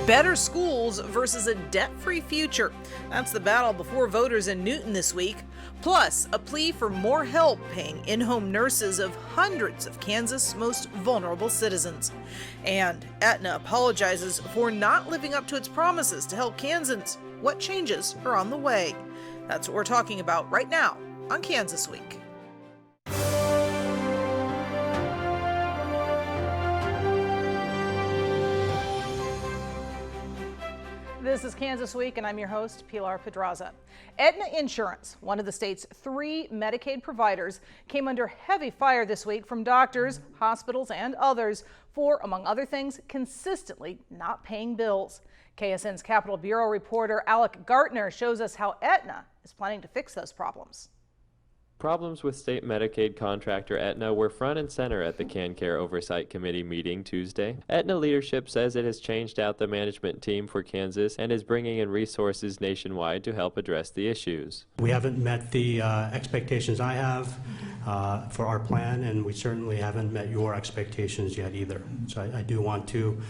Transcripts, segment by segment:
Better schools versus a debt-free future. That's the battle before voters in Newton this week. Plus, a plea for more help paying in-home nurses of hundreds of Kansas' most vulnerable citizens. And AETNA apologizes for not living up to its promises to help Kansans. What changes are on the way? That's what we're talking about right now on Kansas Week. This is Kansas Week, and I'm your host, Pilar Pedraza. AETNA Insurance, one of the state's 3 Medicaid providers, came under heavy fire this week from doctors, hospitals, and others for, among other things, consistently not paying bills. KSN's Capitol Bureau reporter Alec Gartner shows us how AETNA is planning to fix those problems. Problems with state Medicaid contractor AETNA were front and center at the CanCare Oversight Committee meeting Tuesday. AETNA leadership says it has changed out the management team for Kansas and is bringing in resources nationwide to help address the issues. We haven't met the expectations I have for our plan, and we certainly haven't met your expectations yet either. So I do want to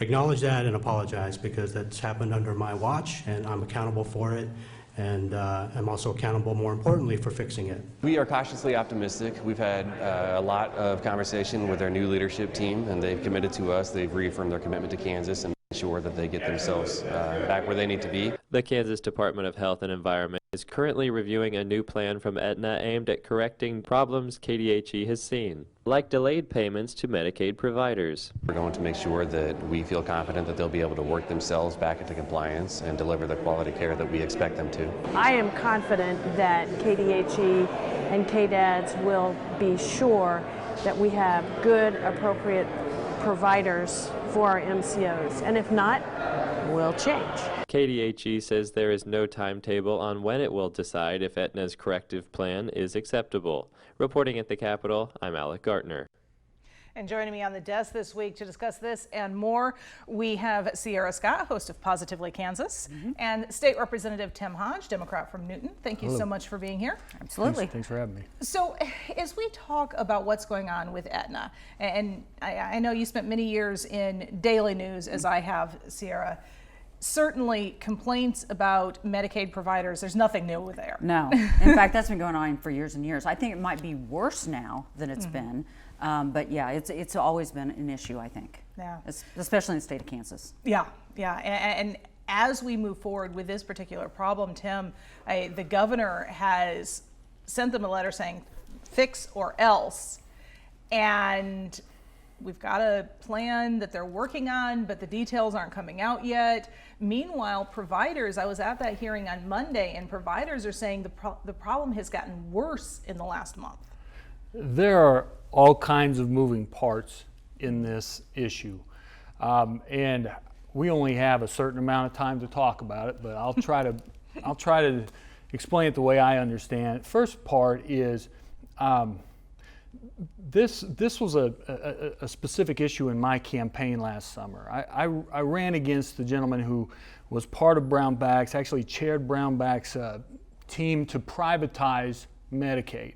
acknowledge that and apologize, because that's happened under my watch and I'm accountable for it. And I'm also accountable, more importantly, for fixing it. We are cautiously optimistic. We've had a lot of conversation with our new leadership team, and they've committed to us. They've reaffirmed their commitment to Kansas and made sure that they get themselves back where they need to be. The Kansas Department of Health and Environment is currently reviewing a new plan from AETNA aimed at correcting problems KDHE has seen, like delayed payments to Medicaid providers. We're going to make sure that we feel confident that they'll be able to work themselves back into compliance and deliver the quality care that we expect them to. I am confident that KDHE and KDADS will be sure that we have good, appropriate providers for our MCOs, and if not, we'll change. KDHE says there is no timetable on when it will decide if AETNA's corrective plan is acceptable. Reporting at the Capitol, I'm Alec Gartner. And joining me on the desk this week to discuss this and more, we have Sierra Scott, host of Positively Kansas, and State Representative Tim Hodge, Democrat from Newton. Thank you so much for being here. Absolutely. Thanks for having me. So as we talk about what's going on with AETNA, and I know you spent many years in daily news, as I have, Sierra, certainly complaints about Medicaid providers, there's nothing new there. No. In fact, that's been going on for years and years. I think it might be worse now than it's been. But yeah, it's always been an issue, I think. Yeah. Especially in the state of Kansas. Yeah, yeah. And as we move forward with this particular problem, Tim, the governor has sent them a letter saying fix or else. And we've got a plan that they're working on, but the details aren't coming out yet. Meanwhile, providers, I was at that hearing on Monday, and providers are saying the problem has gotten worse in the last month. There are all kinds of moving parts in this issue. And we only have a certain amount of time to talk about it, but I'll try to explain it the way I understand it. First part is this was a specific issue in my campaign last summer. I ran against the gentleman who was part of Brownback's, actually chaired Brownback's team to privatize Medicaid.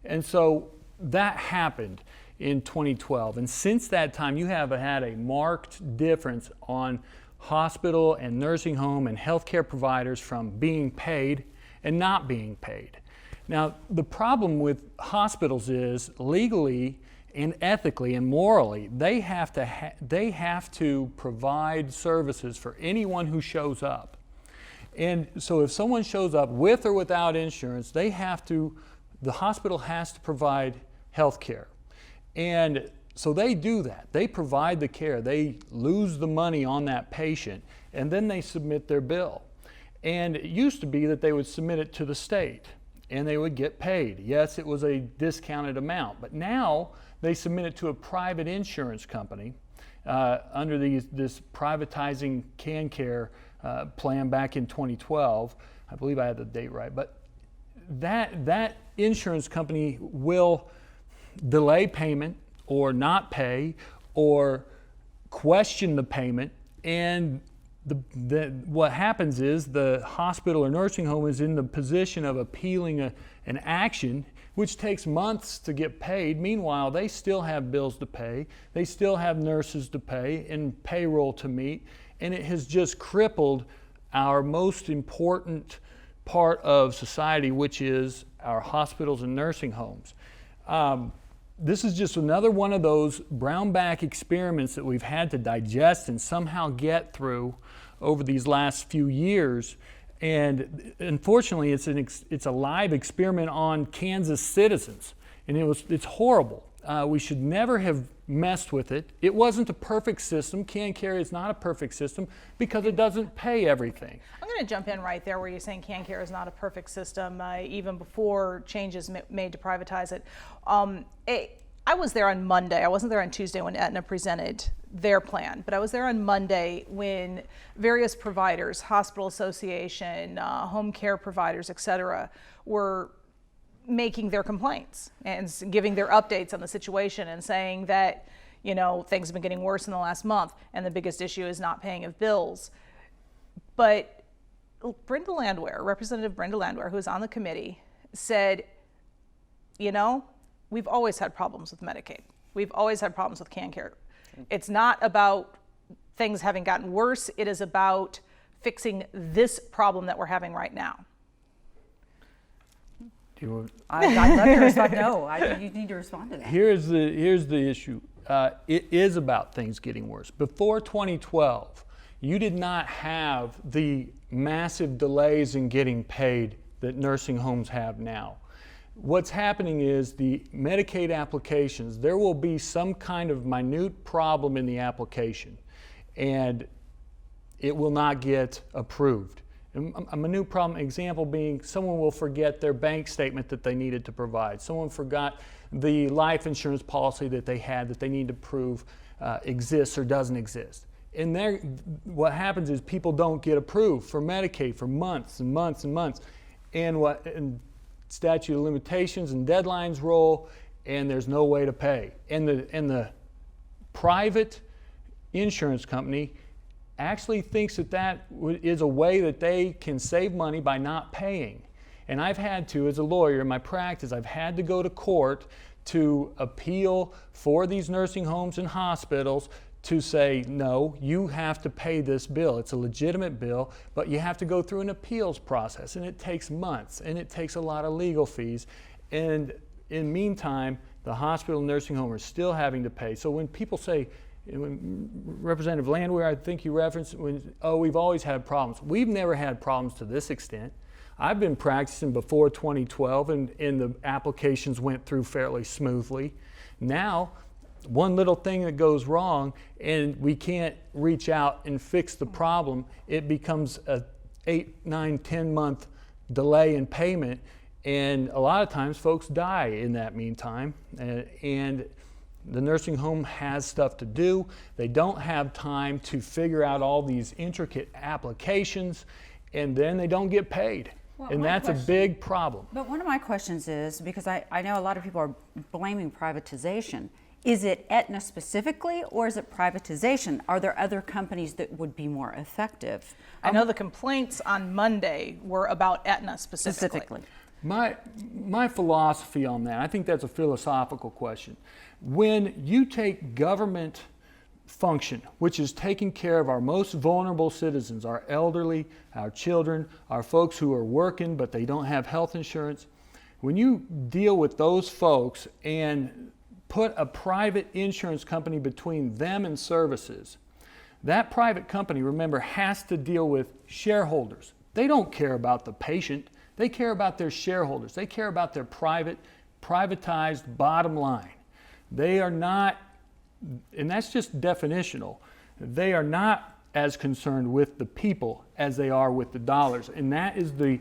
And so that happened in 2012. And since that time, you have had a marked difference on hospital and nursing home and healthcare providers from being paid and not being paid. Now, the problem with hospitals is legally and ethically and morally, they have to provide services for anyone who shows up. And so if someone shows up with or without insurance, the hospital has to provide health care. And so they do that. They provide the care. They lose the money on that patient, and then they submit their bill. And it used to be that they would submit it to the state, and they would get paid. Yes, it was a discounted amount, but now they submit it to a private insurance company under this privatizing CanCare plan back in 2012. I believe I had the date right, but that insurance company will delay payment or not pay or question the payment, and what happens is the hospital or nursing home is in the position of appealing an action, which takes months to get paid. Meanwhile, they still have bills to pay, they still have nurses to pay and payroll to meet, and it has just crippled our most important part of society, which is our hospitals and nursing homes. This is just another one of those brown bag experiments that we've had to digest and somehow get through over these last few years. And unfortunately, it's a live experiment on Kansas citizens, and it's horrible. We should never have messed with it. It wasn't a perfect system. CanCare is not a perfect system because it doesn't pay everything. I'm going to jump in right there where you're saying CanCare is not a perfect system, even before changes made to privatize it. I was there on Monday. I wasn't there on Tuesday when Aetna presented their plan, but I was there on Monday when various providers, hospital association, home care providers, et cetera, were making their complaints and giving their updates on the situation and saying that, you know, things have been getting worse in the last month and the biggest issue is not paying of bills. But Brenda Landwehr, Representative Brenda Landwehr, who's on the committee, said, you know, we've always had problems with Medicaid. We've always had problems with CanCare. It's not about things having gotten worse. It is about fixing this problem that we're having right now. I'd love to respond. No, you need to respond to that. Here's the issue. It is about things getting worse. Before 2012, you did not have the massive delays in getting paid that nursing homes have now. What's happening is the Medicaid applications, there will be some kind of minute problem in the application, and it will not get approved. A minute problem example being someone will forget their bank statement that they needed to provide. Someone forgot the life insurance policy that they had that they need to prove exists or doesn't exist. And there, what happens is people don't get approved for Medicaid for months and months and months. And statute of limitations and deadlines roll, and there's no way to pay. And the private insurance company actually thinks that is a way that they can save money by not paying. And I've had to, as a lawyer in my practice, I've had to go to court to appeal for these nursing homes and hospitals to say, no, you have to pay this bill. It's a legitimate bill, but you have to go through an appeals process, and it takes months, and it takes a lot of legal fees. And in the meantime, the hospital and nursing home are still having to pay. So when people say, when Representative Landwehr, I think you referenced, we've always had problems. We've never had problems to this extent. I've been practicing before 2012, and the applications went through fairly smoothly. Now, one little thing that goes wrong and we can't reach out and fix the problem, it becomes a 8, 9, 10 month delay in payment, and a lot of times folks die in that meantime, and the nursing home has stuff to do. They don't have time to figure out all these intricate applications, and then they don't get paid. Well, and that's a big problem. But one of my questions is, because I know a lot of people are blaming privatization, is it Aetna specifically, or is it privatization? Are there other companies that would be more effective? I know the complaints on Monday were about Aetna specifically. My philosophy on that, I think that's a philosophical question. When you take government function, which is taking care of our most vulnerable citizens, our elderly, our children, our folks who are working but they don't have health insurance, when you deal with those folks and put a private insurance company between them and services, that private company, remember, has to deal with shareholders. They don't care about the patient. They care about their shareholders. They care about their privatized bottom line. They are not, and that's just definitional, they are not as concerned with the people as they are with the dollars. And that is the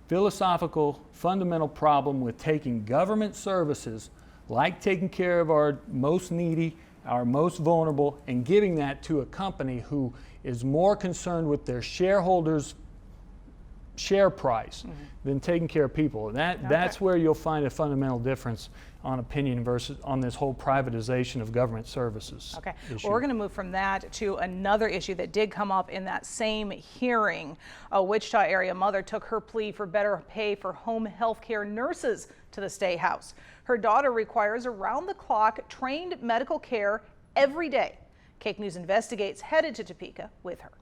philosophical, fundamental problem with taking government services, like taking care of our most needy, our most vulnerable, and giving that to a company who is more concerned with their shareholders' share price than taking care of people. And that's where you'll find a fundamental difference on opinion versus on this whole privatization of government services. Okay, issue. well, we're going to move from that to another issue that did come up in that same hearing. A Wichita area mother took her plea for better pay for home health care nurses to the State House. Her daughter requires around-the-clock trained medical care every day. Cake News Investigates headed to Topeka with her.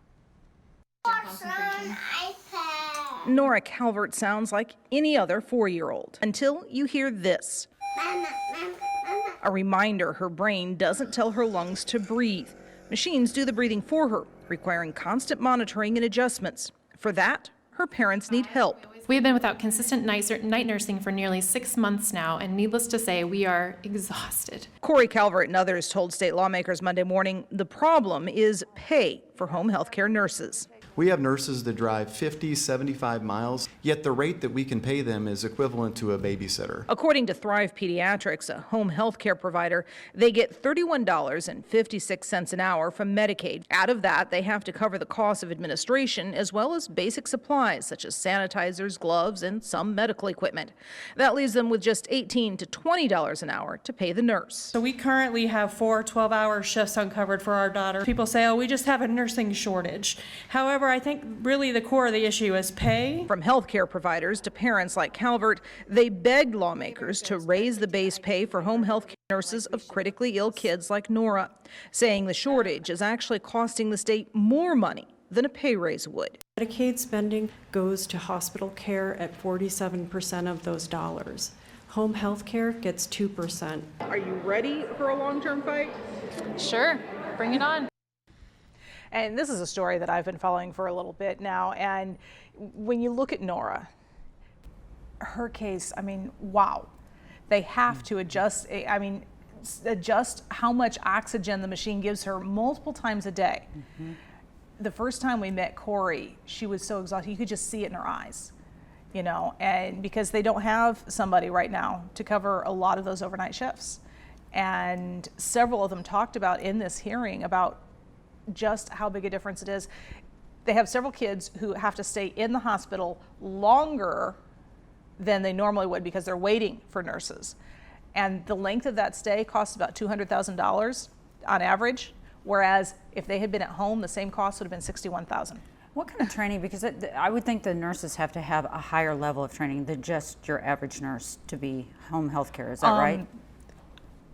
Nora Calvert sounds like any other 4-year-old until you hear this. A reminder her brain doesn't tell her lungs to breathe. Machines do the breathing for her, requiring constant monitoring and adjustments. For that, her parents need help. We have been without consistent night nursing for nearly 6 months now, and needless to say, we are exhausted. Corey Calvert and others told state lawmakers Monday morning the problem is pay for home health care nurses. We have nurses that drive 50, 75 miles, yet the rate that we can pay them is equivalent to a babysitter. According to Thrive Pediatrics, a home health care provider, they get $31.56 an hour from Medicaid. Out of that, they have to cover the cost of administration as well as basic supplies such as sanitizers, gloves, and some medical equipment. That leaves them with just $18 to $20 an hour to pay the nurse. So we currently have 4 12-hour shifts uncovered for our daughter. People say, oh, we just have a nursing shortage. However, I think really the core of the issue is pay. From healthcare providers to parents like Calvert, they begged lawmakers to raise the base pay for home health care nurses of critically ill kids like Nora, saying the shortage is actually costing the state more money than a pay raise would. Medicaid spending goes to hospital care at 47% of those dollars. Home health care gets 2%. Are you ready for a long-term fight? Sure, bring it on. And this is a story that I've been following for a little bit now. And when you look at Nora, her case, I mean, wow. They have to adjust how much oxygen the machine gives her multiple times a day. The first time we met Corey, she was so exhausted. You could just see it in her eyes, you know, and because they don't have somebody right now to cover a lot of those overnight shifts. And several of them talked about in this hearing about just how big a difference it is. They have several kids who have to stay in the hospital longer than they normally would because they're waiting for nurses. And the length of that stay costs about $200,000 on average, whereas if they had been at home, the same cost would have been $61,000. What kind of training? Because I would think the nurses have to have a higher level of training than just your average nurse to be home health care. Is that right?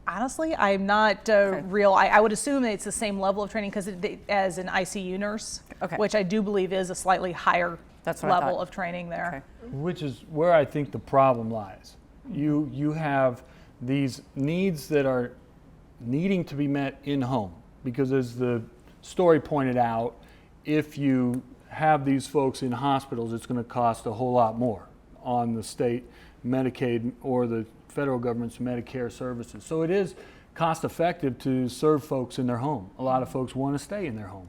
Honestly, I'm not real. I would assume it's the same level of training because as an ICU nurse, which I do believe is a slightly higher level of training there. Which is where I think the problem lies. You have these needs that are needing to be met in home because, as the story pointed out, if you have these folks in hospitals, it's going to cost a whole lot more on the state Medicaid or the federal government's Medicare services. So it is cost effective to serve folks in their home. A lot of folks want to stay in their home.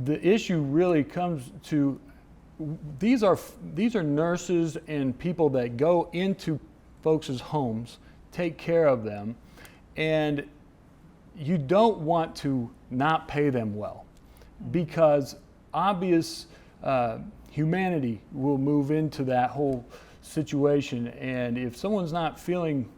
The issue really comes to these are nurses and people that go into folks' homes, take care of them, and you don't want to not pay them well because obvious humanity will move into that whole situation, and if someone's not feeling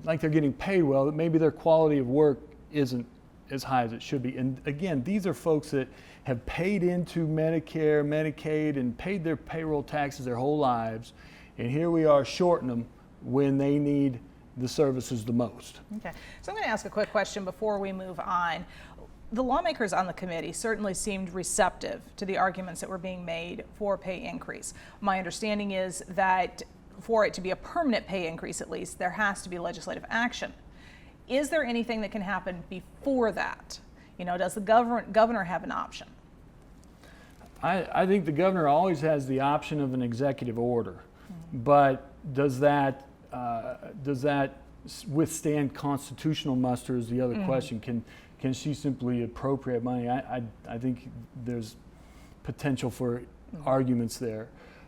like they're getting paid well, maybe their quality of work isn't as high as it should be. And again, these are folks that have paid into Medicare, Medicaid, and paid their payroll taxes their whole lives, and here we are shorting them when they need the services the most. Okay, so I'm going to ask a quick question before we move on. The lawmakers on the committee certainly seemed receptive to the arguments that were being made for pay increase. My understanding is that for it to be a permanent pay increase, at least, there has to be legislative action. Is there anything that can happen before that? You know, does the governor have an option? I think the governor always has the option of an executive order, but does that withstand constitutional muster is the other question. Can she simply appropriate money? I think there's potential for arguments there.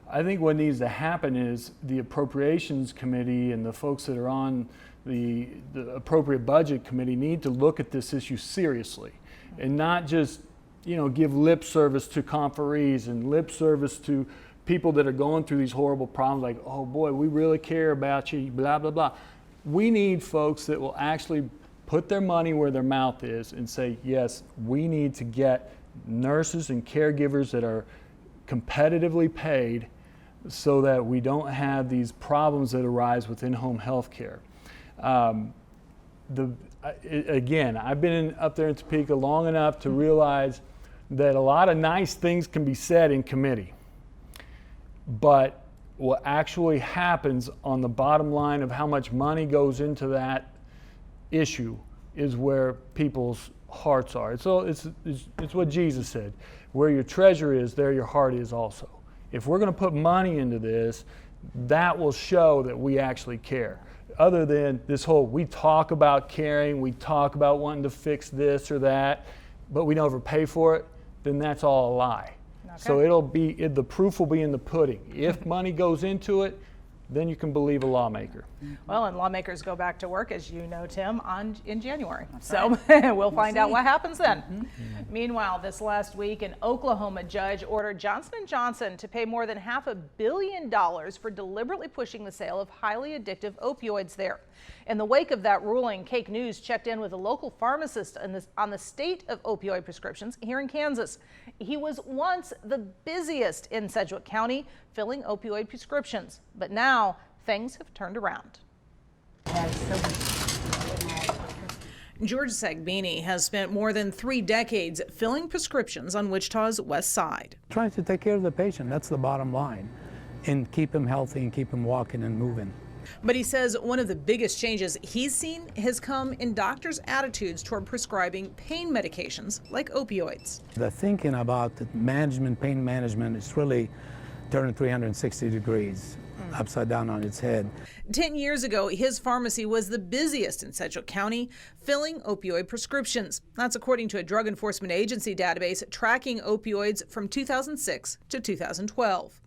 I think what needs to happen is the Appropriations Committee and the folks that are on the Appropriate Budget Committee need to look at this issue seriously and not just, you know, give lip service to conferees and lip service to people that are going through these horrible problems like, oh boy, we really care about you, blah, blah, blah. We need folks that will actually put their money where their mouth is and say, yes, we need to get nurses and caregivers that are competitively paid so that we don't have these problems that arise with in-home health care. Again, I've been up there in Topeka long enough to realize that a lot of nice things can be said in committee, but what actually happens on the bottom line of how much money goes into that issue is where people's hearts are. It's what Jesus said, where your treasure is, there your heart is also. If we're going to put money into this, that will show that we actually care. Other than this whole, we talk about caring, we talk about wanting to fix this or that, but we never pay for it, then that's all a lie. Okay. So the proof will be in the pudding. If money goes into it, then you can believe a lawmaker. Well, and lawmakers go back to work, as you know, Tim, in January. That's so right. we'll find out what happens then. Meanwhile, this last week, an Oklahoma judge ordered Johnson & Johnson to pay more than $500 million for deliberately pushing the sale of highly addictive opioids there. In the wake of that ruling, Cake News checked in with a local pharmacist on the state of opioid prescriptions here in Kansas. He was once the busiest in Sedgwick County, filling opioid prescriptions, but now things have turned around. George Sagbini has spent more than 3 decades filling prescriptions on Wichita's west side. Trying to take care of the patient, that's the bottom line, and keep him healthy and keep him walking and moving. But he says one of the biggest changes he's seen has come in doctors' attitudes toward prescribing pain medications like opioids. The thinking about the management, pain management, is really turning 360 degrees upside down on its head. 10 years ago, his pharmacy was the busiest in Sedgwick County, filling opioid prescriptions. That's according to a Drug Enforcement Agency database tracking opioids from 2006 to 2012.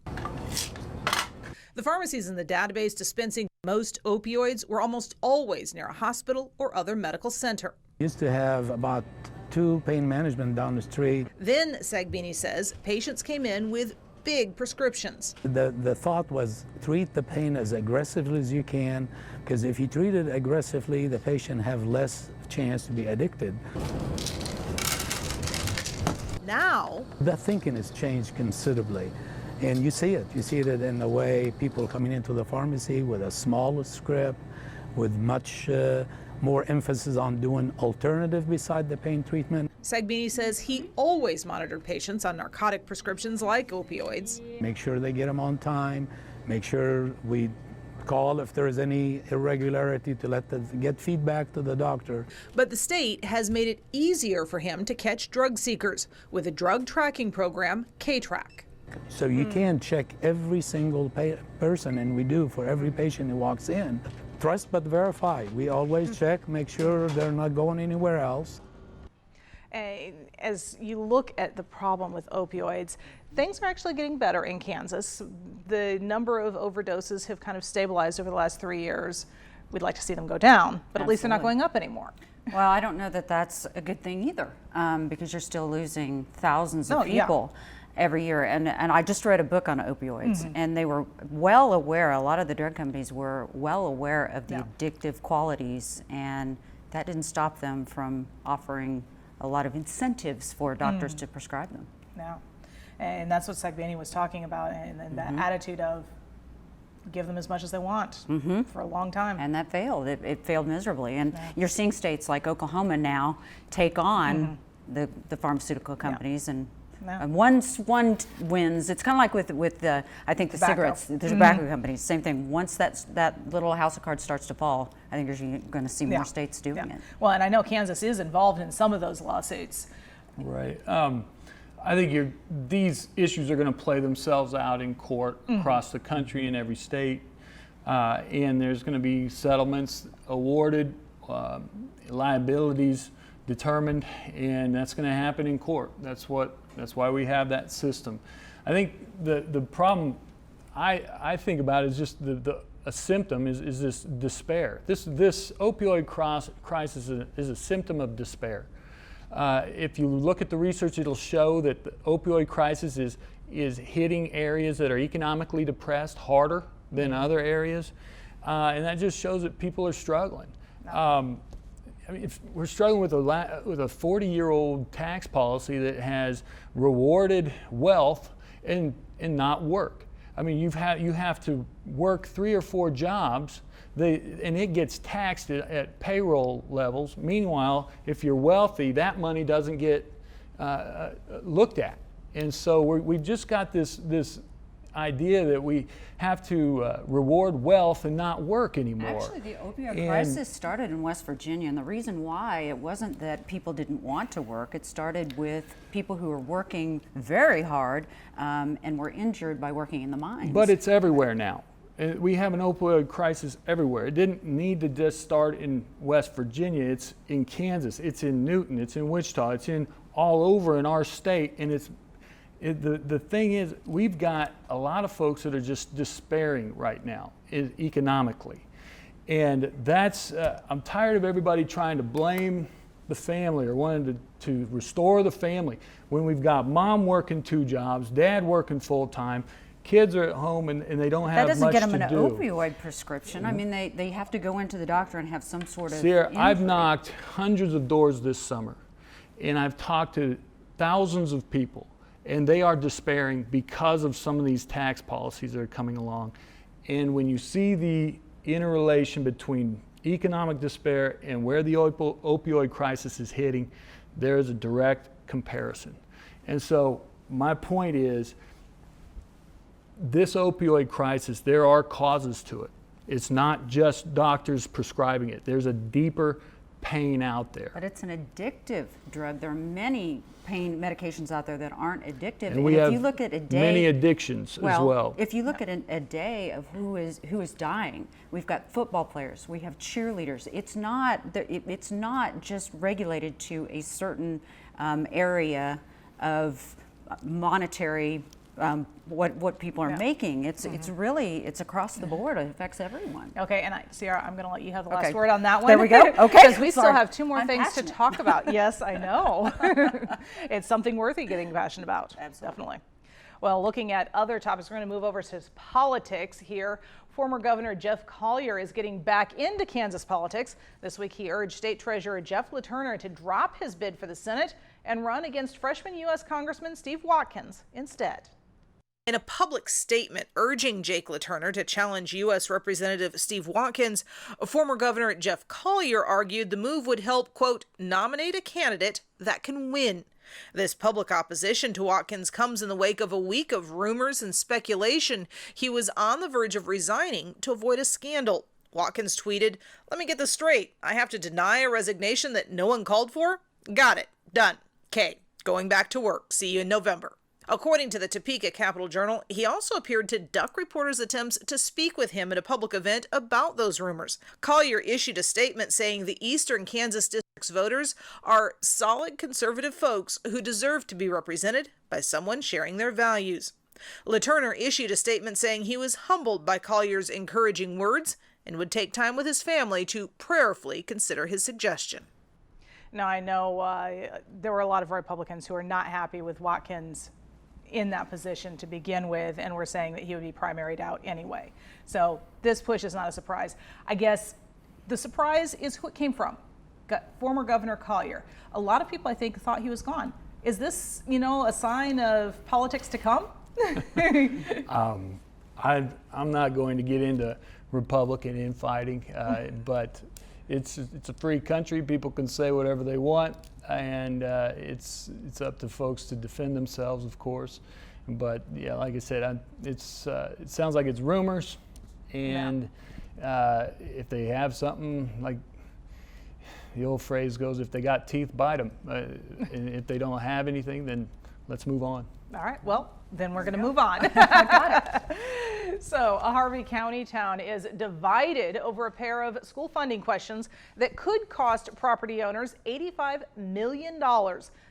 The pharmacies in the database dispensing most opioids were almost always near a hospital or other medical center. Used to have about 2 pain management down the street. Then, Sagbini says, patients came in with big prescriptions. The thought was treat the pain as aggressively as you can, because if you treat it aggressively, the patient have less chance to be addicted. Now, the thinking has changed considerably. And you see it in the way people coming into the pharmacy with a smaller script, with much more emphasis on doing alternative beside the pain treatment. Sagbini says he always monitored patients on narcotic prescriptions like opioids. Make sure they get them on time, make sure we call if there is any irregularity to get feedback to the doctor. But the state has made it easier for him to catch drug seekers with a drug tracking program, K-Track. So you can check every single person, and we do for every patient who walks in. Trust but verify. We always check, make sure they're not going anywhere else. As you look at the problem with opioids, things are actually getting better in Kansas. The number of overdoses have kind of stabilized over the last 3 years. We'd like to see them go down, but at least they're not going up anymore. Well, I don't know that that's a good thing either, because you're still losing thousands of people every year. And I just read a book on opioids, and they were well aware, a lot of the drug companies were well aware of the addictive qualities, and that didn't stop them from offering a lot of incentives for doctors to prescribe them. Yeah, and that's what Sagbini was talking about, and that attitude of give them as much as they want for a long time. And that failed. It failed miserably. And you're seeing states like Oklahoma now take on the pharmaceutical companies, and once one wins, it's kind of like with the, I think the cigarettes, the tobacco companies, same thing. Once that little house of cards starts to fall, I think you're going to see more states doing it. Well, and I know Kansas is involved in some of those lawsuits. Right. I think these issues are going to play themselves out in court across the country in every state, and there's going to be settlements awarded, liabilities determined, and that's going to happen in court. That's why we have that system. I think the problem I think about is just a symptom is this despair. This opioid crisis is a symptom of despair. If you look at the research, it'll show that the opioid crisis is hitting areas that are economically depressed harder than other areas, and that just shows that people are struggling. I mean, if we're struggling with a 40-year-old tax policy that has rewarded wealth and not work. I mean, you have to work 3 or 4 jobs, and it gets taxed at payroll levels. Meanwhile, if you're wealthy, that money doesn't get looked at. And so we've just got this idea that we have to reward wealth and not work anymore. Actually, the opioid crisis started in West Virginia, and the reason why, it wasn't that people didn't want to work. It started with people who were working very hard and were injured by working in the mines. But it's everywhere now. We have an opioid crisis everywhere. It didn't need to just start in West Virginia. It's in Kansas, it's in Newton, it's in Wichita, it's in all over in our state, and the thing is, we've got a lot of folks that are just despairing right now economically. And that's, I'm tired of everybody trying to blame the family or wanting to restore the family when we've got mom working 2 jobs, dad working full time, kids are at home and they don't have much to do. That doesn't get them an opioid prescription. I mean, they have to go into the doctor and have some sort of Sierra, injury. I've knocked hundreds of doors this summer, and I've talked to thousands of people, and they are despairing because of some of these tax policies that are coming along. And when you see the interrelation between economic despair and where the opioid crisis is hitting, there is a direct comparison. And so my point is, this opioid crisis, there are causes to it. It's not just doctors prescribing it. There's a deeper pain out there. But it's an addictive drug. There are many pain medications out there that aren't addictive. And we have if you look at a day, many addictions as well. If you look at a day of who is dying, we've got football players, we have cheerleaders. It's not just regulated to a certain area of monetary what people are making. It's across the board. It affects everyone. Okay, and Sierra, I'm going to let you have the last word on that one. There we go. Okay, because we still sorry. have 2 more I'm things passionate. to talk about. Yes, I know. It's something worthy getting passionate about. Absolutely. Definitely. Well, looking at other topics, we're going to move over to politics here. Former Governor Jeff Collier is getting back into Kansas politics. This week, he urged State Treasurer Jeff LaTurner to drop his bid for the Senate and run against freshman U.S. Congressman Steve Watkins instead. In a public statement urging Jake LaTurner to challenge U.S. Representative Steve Watkins, former Governor Jeff Collier argued the move would help, quote, nominate a candidate that can win. This public opposition to Watkins comes in the wake of a week of rumors and speculation he was on the verge of resigning to avoid a scandal. Watkins tweeted, "Let me get this straight. I have to deny a resignation that no one called for? Got it. Done. Okay. Going back to work. See you in November." According to the Topeka Capital-Journal, he also appeared to duck reporters' attempts to speak with him at a public event about those rumors. Collier issued a statement saying the Eastern Kansas District's voters are solid conservative folks who deserve to be represented by someone sharing their values. LaTurner issued a statement saying he was humbled by Collier's encouraging words and would take time with his family to prayerfully consider his suggestion. Now, I know there were a lot of Republicans who are not happy with Watkins in that position to begin with, and we're saying that he would be primaried out anyway. So this push is not a surprise. I guess the surprise is who it came from. Former Governor Collier. A lot of people, I think, thought he was gone. Is this, a sign of politics to come? I'm not going to get into Republican infighting, but it's a free country. People can say whatever they want, and it's up to folks to defend themselves, of course. But yeah, like I said, it sounds like it's rumors, and if they have something, like the old phrase goes, if they got teeth, bite them. And if they don't have anything, then let's move on. All right, well, then we're going to move on. Got it. So a Harvey County town is divided over a pair of school funding questions that could cost property owners $85 million.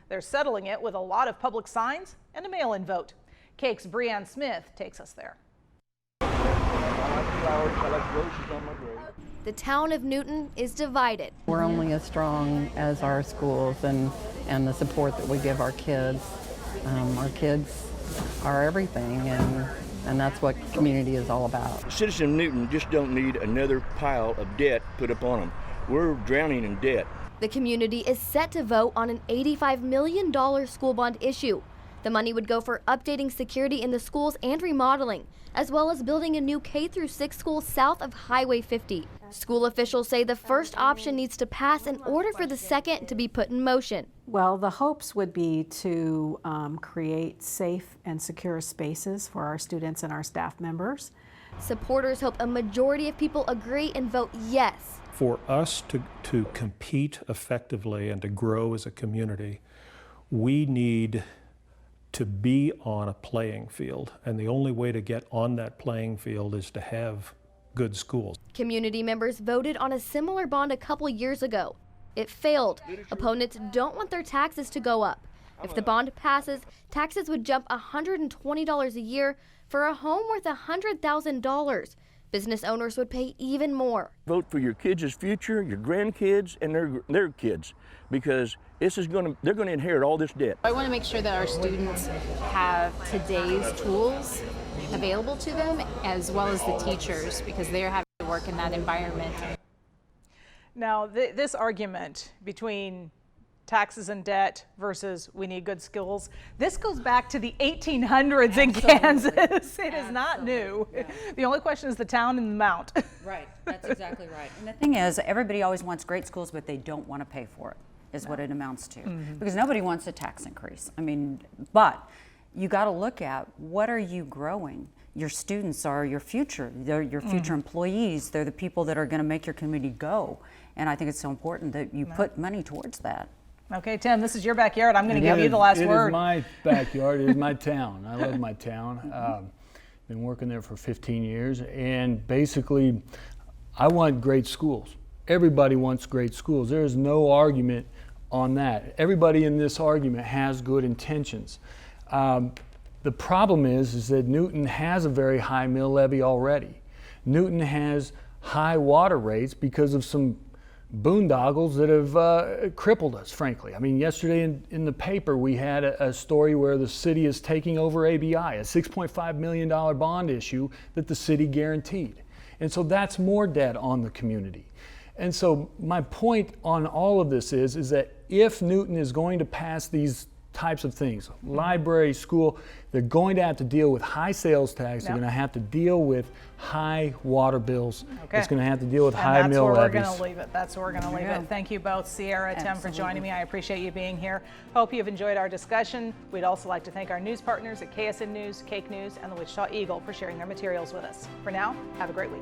They're settling it with a lot of public signs and a mail-in vote. Cake's Breanne Smith takes us there. The town of Newton is divided. We're only as strong as our schools and the support that we give our kids. Our kids are everything, and that's what community is all about. Citizens of Newton just don't need another pile of debt put up on them. We're drowning in debt. The community is set to vote on an $85 million school bond issue. The money would go for updating security in the schools and remodeling, as well as building a new K-6 school south of Highway 50. School officials say the first option needs to pass in order for the second to be put in motion. Well, the hopes would be to create safe and secure spaces for our students and our staff members. Supporters hope a majority of people agree and vote yes. For us to compete effectively and to grow as a community, we need to be on a playing field, and the only way to get on that playing field is to have good schools. Community members voted on a similar bond a couple years ago. It failed. Opponents don't want their taxes to go up. If the bond passes, taxes would jump $120 a year for a home worth $100,000. Business owners would pay even more. Vote for your kids' future, your grandkids, and their kids, because they're going to inherit all this debt. I want to make sure that our students have today's tools available to them, as well as the teachers, because they're having to work in that environment. Now, this argument between taxes and debt versus we need good schools, this goes back to the 1800s in Kansas. It is not new. Yeah. The only question is the town and the mount. Right, that's exactly right. And the thing is, everybody always wants great schools, but they don't want to pay for it, is what it amounts to. Because nobody wants a tax increase. I mean, but you got to look at, what are you growing? Your students are your future. They're your future employees. They're the people that are going to make your community go. And I think it's so important that you put money towards that. Okay, Tim, this is your backyard. I'm going to give you the last word. It is my backyard. It is my town. I love my town. Been working there for 15 years. And basically, I want great schools. Everybody wants great schools. There is no argument on that. Everybody in this argument has good intentions. The problem is that Newton has a very high mill levy already. Newton has high water rates because of some boondoggles that have crippled us, frankly. I mean, yesterday in the paper we had a story where the city is taking over ABI, a $6.5 million bond issue that the city guaranteed. And so that's more debt on the community. And so my point on all of this is that if Newton is going to pass these types of things, library, school, they're going to have to deal with high sales tax. They're going to have to deal with high water bills. It's going to have to deal with high mill levies. That's where we're going to leave it. That's where we're going to leave it. Thank you both, Sierra, Tim, for joining me. I appreciate you being here. Hope you've enjoyed our discussion. We'd also like to thank our news partners at KSN News, Cake News, and the Wichita Eagle for sharing their materials with us. For now, have a great week.